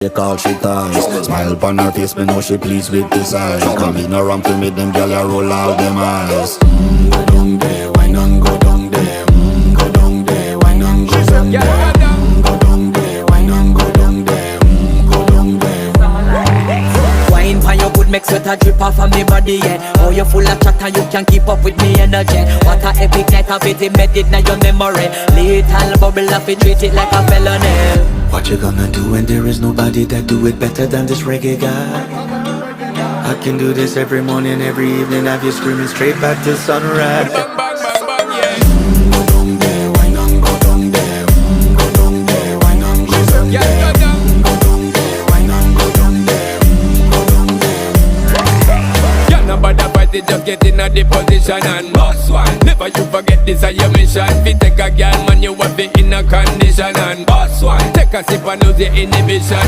They call she ties. Smile upon her face, me know she pleased with this eyes. Come in around to me, them gyal a roll out them eyes. Go down there, why not go down there? Go down there, why not go down there? Go down there, why not go down there? Go down there. Wine pan your good, make sweat a drip off of me body, yeah. Oh, you full of chatter, you can keep up with me energy. What a epic night of it, embedded in your memory. Little bubble of it, treat it like a felony. What you gonna do when there is nobody that do it better than this reggae guy? I can do this every morning, every evening, have you screaming straight back to sunrise. Go down there, why not go down there? Go down there, why not go down there? Go down there, why not go down there? Go down there. Yeah, nobody fight it, just get in a the position and boss one. Never you forget this is your mission. Fi take a girl, man, you have it in a condition and boss one. Take a sip and lose your inhibition.